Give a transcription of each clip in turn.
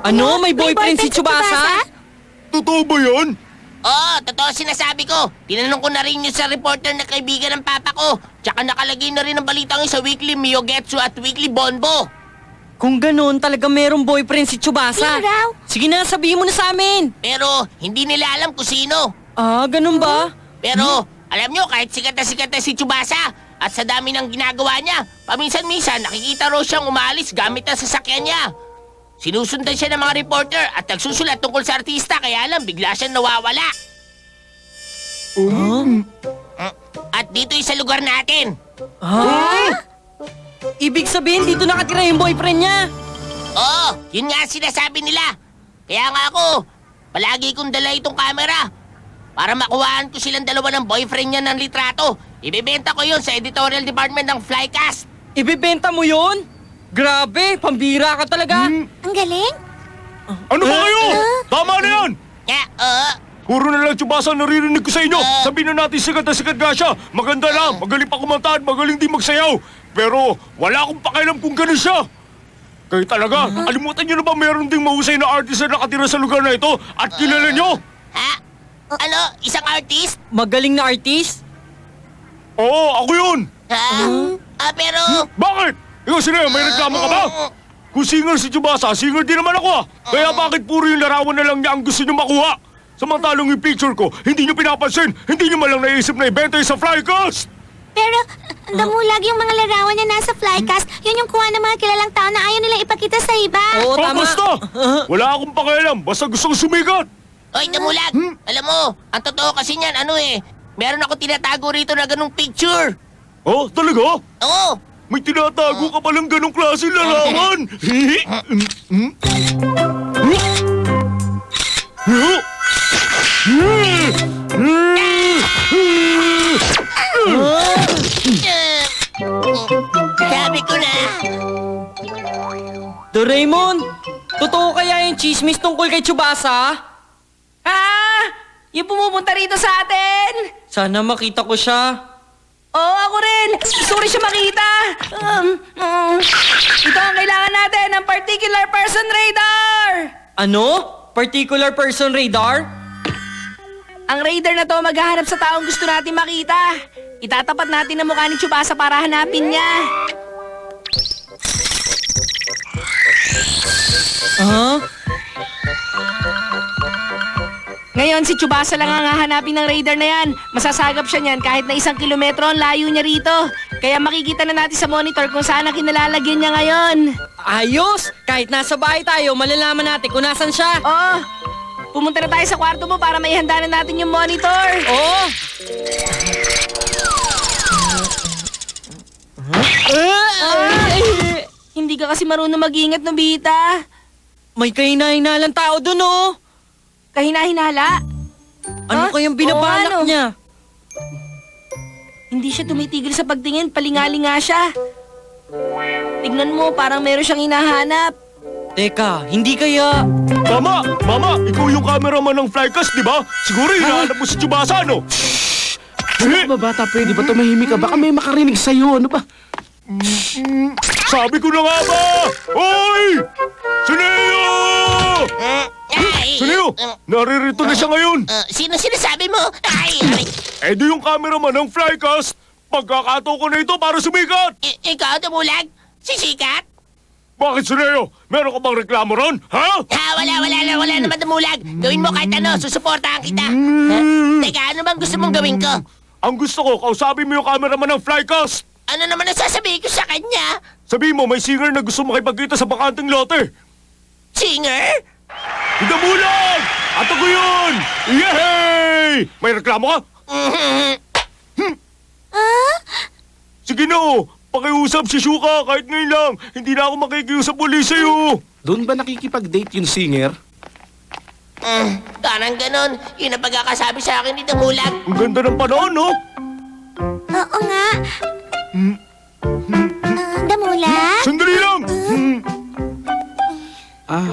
Ano? May boyfriend si Tsubasa? Totoo ba yan? Oo, totoo sinasabi ko. Tinanong ko na rin yun sa reporter na kaibigan ng papa ko. Tsaka nakalagay na rin ang balitang yun sa Weekly Miyogetsu at Weekly Bonbo. Kung ganun, talaga merong boyfriend si Tsubasa. Sino raw? Sige na, sabihin mo na sa amin. Pero hindi nila alam kung sino. Ah, ganun ba? Pero alam nyo, kahit sikat na si Tsubasa at sa dami ng ginagawa niya, paminsan-minsan nakikita raw siyang umalis gamit ang sasakyan niya. Sinusundan siya ng mga reporter at nagsusulat tungkol sa artista kaya lang bigla siyang nawawala. At dito yung sa lugar natin. Ha? Ibig sabihin, dito nakatira yung boyfriend niya. Oo, yun nga ang sinasabi nila. Kaya nga ako, palagi kong dala itong camera para makuhaan ko silang dalawa ng boyfriend niya ng litrato. Ibebenta ko yun sa editorial department ng Flycast. Ibibenta mo yun? Grabe, pambira ka talaga. Ang galing. Ano ba kayo? Tama na yan! Puro na lang Tsubasa ang naririnig ko sa inyo. Sabihin na natin sikat na sikat nga siya. Maganda lang, magaling pa kumanta at magaling din magsayaw. Pero wala akong pakialam kung ganun siya. Kayo talaga, alimutan niyo na ba meron ding mahusay na artist na nakatira sa lugar na ito at kilala niyo? Ha? Ano? Isang artist? Magaling na artist? Oo, ako yun. Pero... Bakit? Ikaw sino may reklamo ka ba? Kung singer si Tsubasa, singer din naman ako. Kaya bakit puro yung larawan na lang niya ang gusto niyo makuha? Samantalong yung picture ko, hindi niyo pinapansin. Hindi niyo malang naisip na ibenta yung sa Flycast. Pero, damulag yung mga larawan niya nasa Flycast. Yun yung kuha ng mga kilalang tao na ayaw nilang ipakita sa iba. Oo, tama. Basta! Wala akong pakialam, basta gusto kong sumikat. Oy, Damulag! Alam mo, ang totoo kasi niyan, meron ako tinatago rito na ganung picture. Oh, talaga? Oo! May tinatago ka palang ganong klase larawan. Sabi ko na. Doraemon, totoo kaya yung chismis tungkol kay Tsubasa? Yung pumupunta rito sa atin! Sana makita ko siya. Oo, ako rin! Gusto ko rin siya makita! Ito ang kailangan natin, ng particular person radar! Ano? Particular person radar? Ang radar na to maghahanap sa taong gusto natin makita. Itatapat natin ang mukha ni Tsubasa para hanapin niya. Ah? Ngayon, si Tsubasa lang ang hahanapin ng radar na yan. Masasagap siya niyan kahit na 1 kilometro ang layo niya rito. Kaya makikita na natin sa monitor kung saan ang kinalalagyan niya ngayon. Ayos! Kahit nasa bahay tayo, malalaman natin kung nasan siya. Oo, pumunta na tayo sa kwarto mo para maihanda na natin yung monitor. Oo! Hindi ka kasi marunong mag-ingat, Nobita. May kahina-hinalang tao dun, oh! Kahina-hinala. Ano kayang binabalak Oo, ano? niya? Hindi siya tumitigil sa pagtingin, palingali nga siya. Tignan mo, parang meron siyang hinahanap. Teka, hindi kaya... Mama! Mama! Ikaw yung cameraman ng Flycast, di ba? Siguro hinahanap mo si Tsubasa, no? Ano ba, bata? Pwede ba tumahimik ka? Baka may makarinig sa'yo. Ano ba? Sabi ko na nga ba! Hoy! Suneo! Suneo! Naririto na siya ngayon! Sino sinasabi mo? Ay! Edo yung cameraman ng Flycast! Pagkakato ko na ito para sumikat! Ikaw, Damulag? Sisikat? Bakit, Suneo? Meron ka bang reklamo ron? Ha? Wala naman, Damulag. Gawin mo kahit ano, susuportahan kita. Teka, ano bang gusto mong gawin ko? Ang gusto ko, kausapin mo yung cameraman ng Flycast! Ano naman ang sasabihin ko sa kanya? Sabihin mo, may singer na gusto makipagkita sa bakanting lote. Singer? Damulag! At ako yun! Yehey! May reklamo ka? Sige na, pakiusap si Shuka kahit ngayon lang. Hindi na ako makikiusap uli sa'yo. Doon ba nakikipag-date yung singer? Parang ganon. Yun ang pagkakasabi sa akin ni Damulag. Ang ganda ng panahon, no? Oo nga. Damulag? Sandali lang!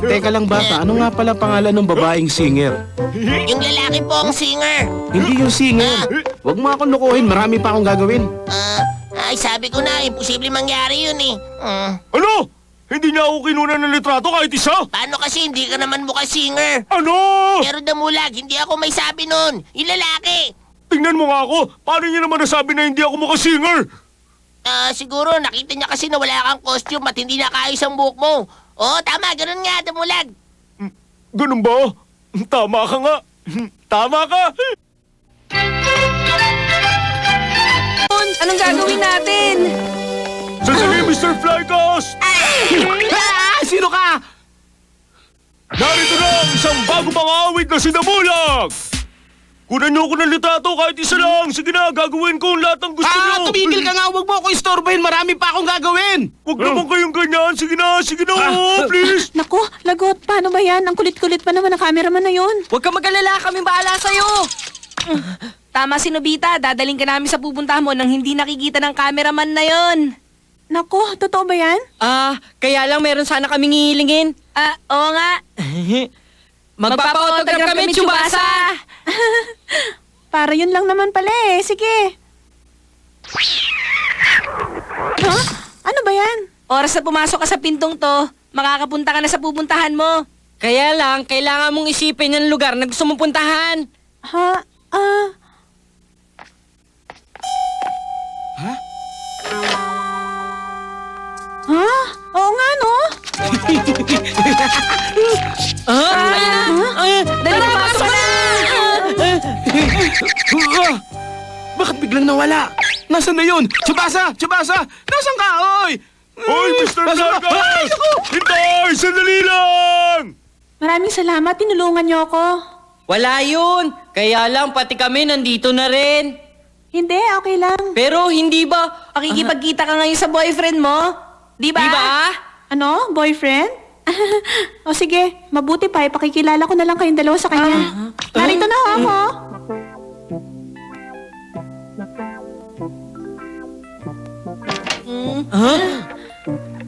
Teka lang bata. Ano nga pala pangalan ng babaeng singer? Yung lalaki po ang singer. Hindi yung singer. Huwag mo akong lukuhin. Marami pa akong gagawin. Ay, sabi ko na, imposible mangyari yun eh. Ano? Hindi niya ako kinunan ng litrato kahit isa. Paano kasi hindi ka naman mukha singer? Ano? Pero Damulag, hindi ako may sabi nun. Yung lalaki. Tingnan mo nga ako. Paano niya naman nasabi na hindi ako mukha singer? Siguro nakita niya kasi na wala kang costume at hindi nakaayos ang buhok mo. Oo, tama. Ganun nga, Damulag. Ganun ba? Tama ka nga. Tama ka. Anong gagawin natin? Sandali, Mr. Flycast! Sino ka? Narito na ang isang bago pang awit na si Damulag! Kunan niyo ako ng litrato kahit isa lang. Sige na, gagawin ko ang lahat ng gusto niyo. Tumigil ka nga. Huwag mo ako istorbahin. Marami pa akong gagawin. Huwag naman kayong ganyan. Sige na, please. Naku, lagot. Paano ba yan? Ang kulit-kulit pa naman ng cameraman na yun. Huwag ka mag-alala, kaming bahala sa'yo. Tama si Nobita, dadaling ka namin sa pupuntahan mo nang hindi nakikita ng cameraman na yon. Naku, totoo ba yan? Kaya lang meron sana kaming hihilingin. Oo nga. Magpapa-autograph kami, Tsubasa! Para yun lang naman pala eh. Sige. Ha? Ano ba yan? Oras na pumasok ka sa pintong to, makakapunta ka na sa pupuntahan mo. Kaya lang, kailangan mong isipin yung lugar na gusto mong puntahan. Ha? Ha? Oo nga, no? Dali na, pasok na! Bakit biglang nawala? Nasaan na yun? Tsubasa! Tsubasa! Nasaan ka? Oy! Hoy, Mr. Nasaan ka? Ay, Flycast! naku! Hintay! Sandali lang! Maraming salamat. Tinulungan niyo ako. Wala yun. Kaya lang, pati kami nandito na rin. Hindi, okay lang. Pero hindi ba? Pakikipagkita ka ngayon sa boyfriend mo? Di ba? Di ba? Ano? Boyfriend? O sige, mabuti pa. Ipakikilala ko na lang kayong dalawa sa kanya. Narito na ako.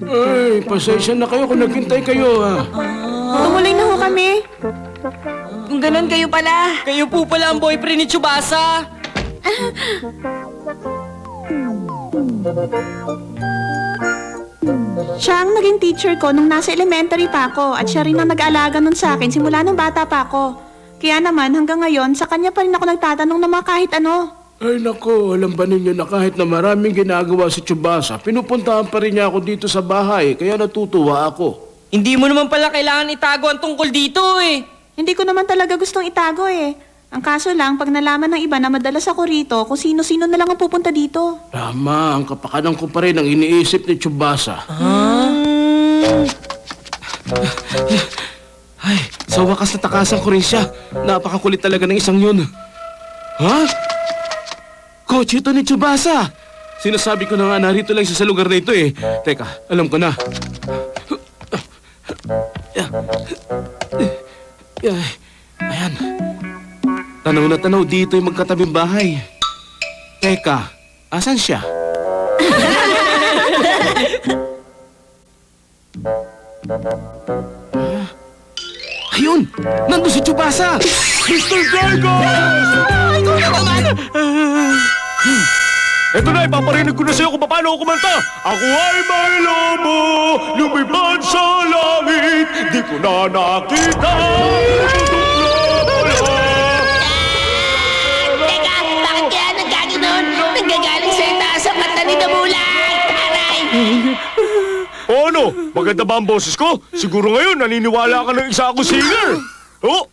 Ay, pasensya na kayo kung naghintay kayo, ha? Tumuloy na ho kami. Kung ganun kayo pala. Kayo po pala ang boyfriend ni Tsubasa. Siya ang naging teacher ko nung nasa elementary pa ako at siya rin ang nag-aalaga nun sa akin simula nung bata pa ako. Kaya naman hanggang ngayon sa kanya pa rin ako nagtatanong ng mga kahit ano. Ay, nako, alam ba ninyo na kahit na maraming ginagawa si Tsubasa, pinupuntahan pa rin niya ako dito sa bahay, kaya natutuwa ako. Hindi mo naman pala kailangan itago ang tungkol dito eh. Hindi ko naman talaga gustong itago eh. Ang kaso lang, pag nalaman ng iba na madalas ako rito, kung sino-sino na lang ang pupunta dito. Tama, ang kapakanan ko pa rin ang iniisip ni Tsubasa. Ay, sa wakas natakasan ko rin siya. Napakakulit talaga ng isang yun. Ha? Kotse ito ni Tsubasa. Sinasabi ko na nga narito lang siya sa lugar na ito eh. Teka, alam ko na. Ayan. Tanaw na tanaw dito yung magkatabing bahay. Teka, asan siya? Ayun! Nandun si Tsubasa! Mr. Flycast! Eto na, ipaparinig ko na sa'yo kung paano ako kumanta. Ako ay may lobo, lumipad sa langit, di ko na nakita. Teka, bakit kaya nagkaganon? Nanggagaling sa itaas ang mata ni Damulag. Aray! O ano, maganda ba ang boses ko? Siguro ngayon naniniwala ka ng isa ako singer. Oh!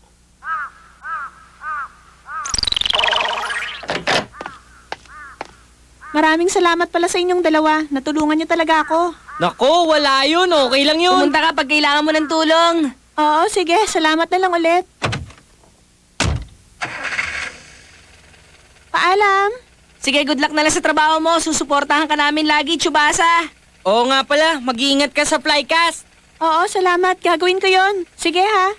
Maraming salamat pala sa inyong dalawa. Natulungan niyo talaga ako. Nako, wala yun. Okay lang yun. Pumunta ka pag kailangan mo ng tulong. Oo, sige. Salamat na lang ulit. Paalam. Sige, good luck na lang sa trabaho mo. Susuportahan ka namin lagi, Tsubasa. Oo nga pala, mag-iingat ka sa Flycast. Oo, salamat. Gagawin ko yon. Sige ha.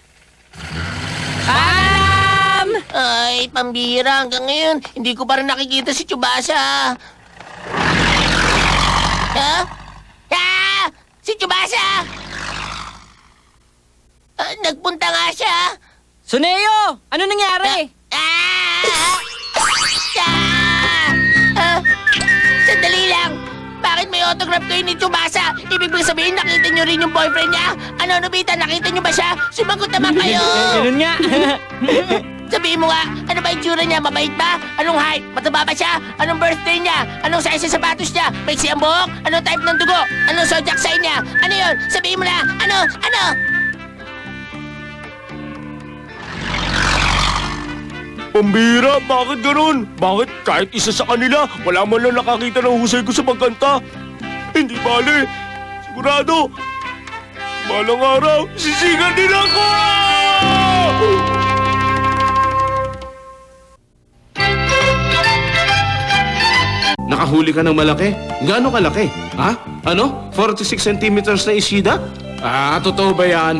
Paalam! Ay, pambira. Hanggang ngayon, hindi ko pa rin nakikita si Tsubasa. Ha? Ah! Si Tsubasa! Nagpunta nga siya. Suneo, ano nangyari? Ah! Ah! Sandali lang. Bakit may in-autograph kayo ni Tsubasa. Ibig bang sabihin, nakita nyo rin yung boyfriend niya? Ano, Nobita, nakita nyo ba siya? Sumagot naman kayo! Ganun nga. Sabihin mo nga, ano ba yung tsura niya? Mabait ba? Anong height? Mataba ba siya? Anong birthday niya? Anong size sa sapatos niya? Maiksi ang buhok? Anong type ng dugo? Anong zodiac sign niya? Ano yun? Sabihin mo na! Ano? Ano? Pambira, bakit ganun? Bakit kahit isa sa kanila, wala man lang nakakita ng husay ko sa pagkanta? Hindi bale. Sigurado. Balang araw, sisigan din ako! Nakahuli ka ng malaki? Gaano kalaki? Ha? Ano? 46 centimeters na isida? Totoo ba yan?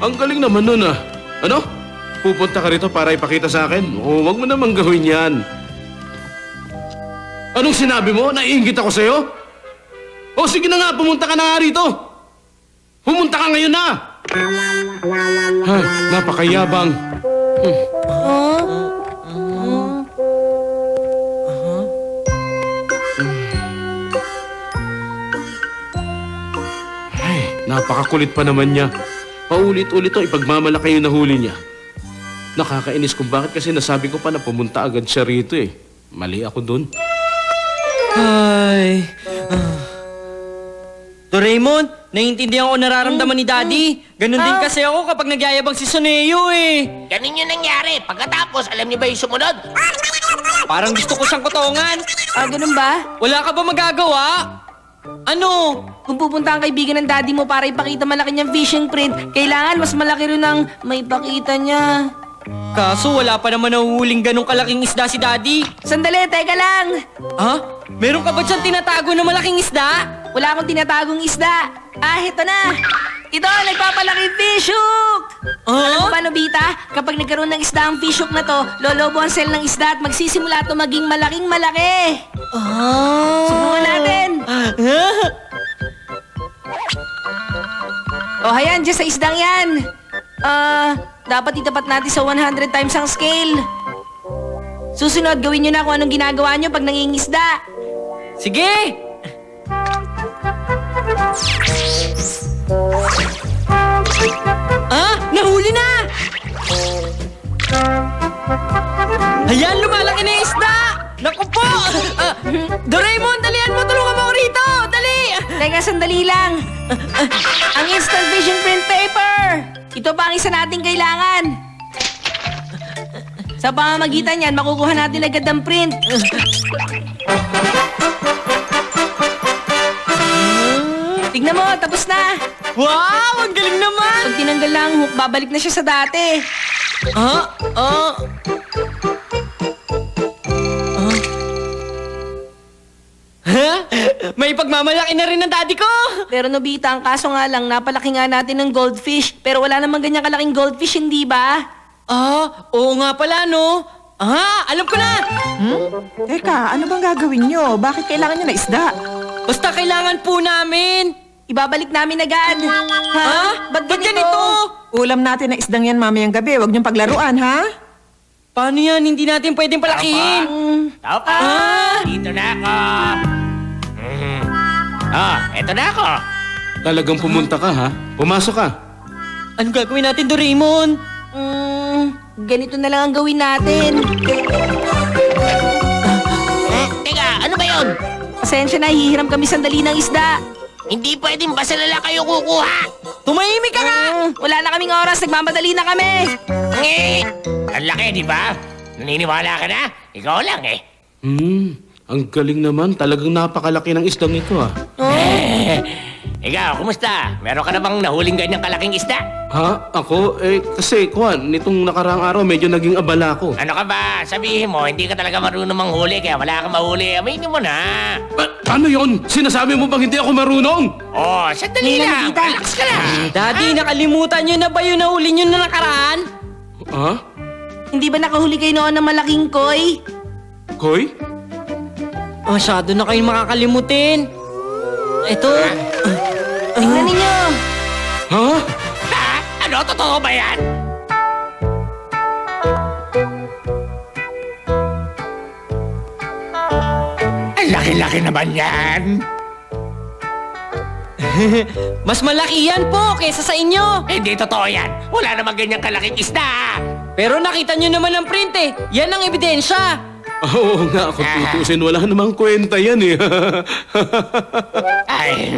Ang galing naman nun ah. Ano? Pupunta ka rito para ipakita sa akin? Oo, wag mo namang gawin yan. Anong sinabi mo? Naiingit ako sa'yo? O sige na nga, pumunta ka na nga rito. Pumunta ka ngayon na! Ay, napakayabang. Ay, napakakulit pa naman niya. Paulit-ulit to, ipagmamalaki yung nahuli niya. Nakakainis kung bakit kasi nasabi ko pa na pumunta agad siya rito eh. Mali ako dun. Ay. Doraemon, naiintindihan ko nararamdaman ni Daddy. Ganun din kasi ako kapag nagyayabang si Soneo eh. Ganun yung nangyari. Pagkatapos, alam niyo ba yung sumunod? Parang gusto ko siyang kotongan. Ganun ba? Wala ka ba magagawa? Ano? Kung pupunta ang kaibigan ng daddy mo para ipakita malaki niyang fishing print, kailangan mas malaki rin ang may pakita niya. Kaso wala pa naman nahuhuling ganong kalaking isda si Daddy. Sandali, teka lang. Ha? Meron ka ba dyan tinatago na malaking isda? Wala akong tinatagong isda. Ito na. Ito, nagpapalaking fish hook! Alam mo ba, Nobita? Kapag nagkaroon ng isda ang fish hook na to, lolobo ang cell ng isda at magsisimula ito maging malaking malaki. Subukan natin. Hayan, dyan sa isdang yan. Dapat itapat natin sa 100 times ang scale. Susunod, gawin nyo na kung anong ginagawa nyo pag nangingisda. Sige! Nahuli na! Ayan, lumalaki na yung isda! Naku po! Doraemon, dalihan mo! Tulungan mo ako rito! Dali! Teka, sandali lang. Ang instant vision print paper! Ito pa ang isa nating kailangan. Sa pamamagitan yan, makukuha natin agad ang print. Tignan mo, tapos na. Wow! Ang galing naman! Pag tinanggal lang ang hook, babalik na siya sa dati. May pagmamalaki na rin ng daddy ko! Pero Nobita, ang kaso nga lang, napalaki nga natin ng goldfish. Pero wala namang ganyang kalaking goldfish, hindi ba? Oo nga pala, no? Alam ko na! Teka, ano bang gagawin nyo? Bakit kailangan nyo na isda? Basta kailangan po namin! Ibabalik namin agad. Ba't ganito? Ulam natin na isdang yan mamayang gabi. Huwag nyong paglaruan, ha? Paano yan? Hindi natin pwedeng palakihin. Tao pa! Dito na ako! Eto na ako! Talagang pumunta ka ha? Pumasok ka. Anong gagawin natin, Doraemon? Ganito na lang ang gawin natin. Teka, ano ba yun? Pasensya na, hihiram kami sandali ng isda. Hindi pwedeng basalala kayo kukuha! Tumahimik ka nga! Wala na kaming oras, nagmamadali na kami. Ang laki, di ba? Naniniwala ka na? Ikaw lang eh. Ang galing naman. Talagang napakalaki ng isdang ito ah. Ikaw, kumusta? Meron ka na bang nahuling ganyang kalaking isda? Ha? Ako? Kasi, Kwan, nitong nakaraang araw medyo naging abala ko. Ano ka ba? Sabihin mo, hindi ka talaga marunong manghuli kaya wala kang mahuli. Aminin mo na. Ano yon? Sinasabi mo bang hindi ako marunong? Sandali lang. Relax ka lang. Daddy, nakalimutan nyo na ba yung nahuli nyo na nakaraan? Ha? Hindi ba nakahuli kayo noon ng malaking koi? Koy? Masyado na kayong makakalimutin. Ito. Tingnan ninyo. Ha? Ano? Totoo ba yan? Ang laki-laki naman yan. Mas malaki yan po kaysa sa inyo. Hindi totoo yan. Wala namang ganyang kalaking isda. Pero nakita nyo naman ang print eh. Yan ang ebidensya. Oo nga, kung tutusin, wala namang kwenta yan eh. Ay,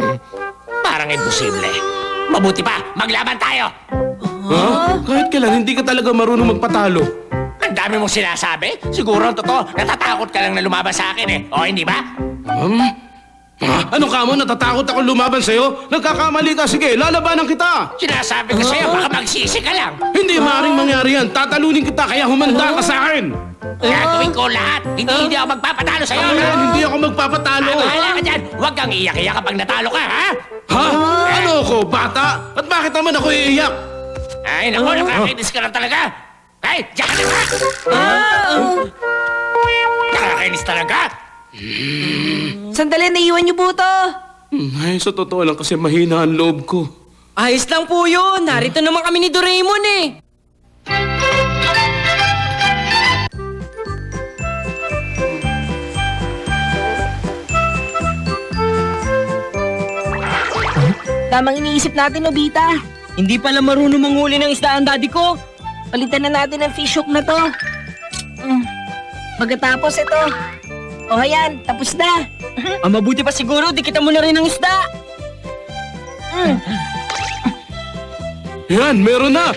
parang imposible. Mabuti pa, maglaban tayo. Ha? Kahit kailan, hindi ka talaga marunong magpatalo. Ang dami mong sinasabi. Siguro ang totoo, natatakot ka lang na lumaban sa akin eh. O, hindi ba? Ano ka mo? Natatakot ako lumaban sa'yo? Nagkakamali ka. Sige, lalabanan kita. Sinasabi ko sa'yo, baka magsisi ka lang. Hindi maaaring mangyari yan. Tatalunin kita, kaya humanda ka sa akin. Gagawin ko lahat. Hindi ako magpapatalo sa'yo. Ayan, hindi ako magpapatalo. Bahala ka dyan. Huwag kang iiyak-iyak kapag natalo ka, ha? Ha? Ano ako, bata? At bakit naman ako iiyak? Ay, naku, nakakainis ka lang talaga. Ay, diyan ka na ba? Nakakainis talaga. Sandali, naiwan niyo po to. Ay, sa totoo lang kasi mahina ang loob ko. Ayos lang po yun. Narito naman kami ni Doraemon eh. Tamang iniisip natin, Nobita. Hindi pala marunong manghuli ng isda ang daddy ko. Palitan na natin ang fish hook na to. Pagkatapos ito. O ayan, tapos na. Ang mabuti pa siguro, dikita mo na rin ng isda. Yan, meron na.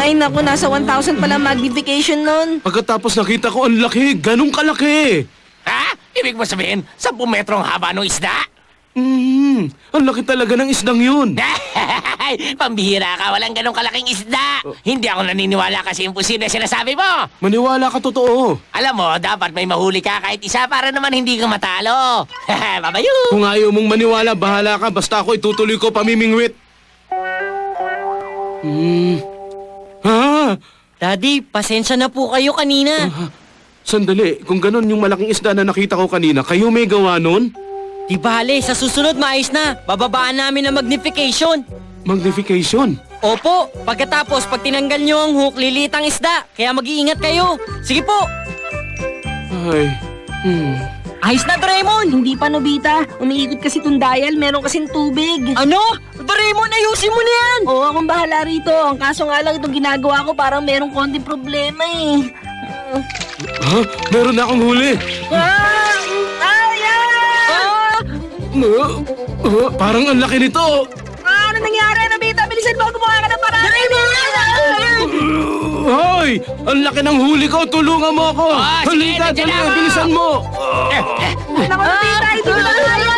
Ay naku, nasa 1,000 pala magnification nun. Pagkatapos nakita ko ang laki, ganun kalaki. Ha? Ibig mo sabihin, 10 metro ang haba ng isda? Ang laki talaga ng isdang yun. Pambihira ka, walang ganong kalaking isda. Hindi ako naniniwala kasi imposible sinasabi mo. Maniwala ka totoo. Alam mo, dapat may mahuli ka kahit isa para naman hindi ka matalo. Babayu! Kung ayaw mong maniwala, bahala ka. Basta ako itutuloy ko pamimingwit. Ha? Daddy, pasensya na po kayo kanina. Sandali, kung ganon yung malaking isda na nakita ko kanina, kayo may gawa nun? Di bale, sa susunod maayos na. Bababaan namin ang magnification. Magnification. Opo, pagkatapos pag tinanggal nyo ang hook, lilit ang isda. Kaya mag-iingat kayo. Sige po. Ay, Ayos na, Doraemon. Hindi pa, Nobita. Umiikot kasi itong dial, meron kasing tubig. Ano? Doraemon, ayusin mo na yan. Oo, akong bahala rito. Ang kaso nga lang itong ginagawa ko parang merong konting problema eh. ha? Meron na akong huli. Parang ang laki nito. Ano nangyari, Nobita? Bilisan mo, gumawa ka ng paraan. Hoy! Ang laki ng huli ko! Tulungan mo ako! Oh, sige, Halika, nandiyan dali, ako! bilisan mo! Naku, Nobita, hindi ko na kaya.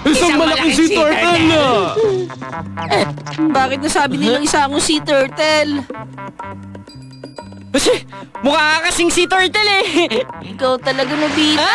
Isang malaking sea turtle na! Bakit nasabi nilang isa akong sea turtle? Kasi, mukha ka kasing sea turtle eh. Ikaw talaga, Nobita.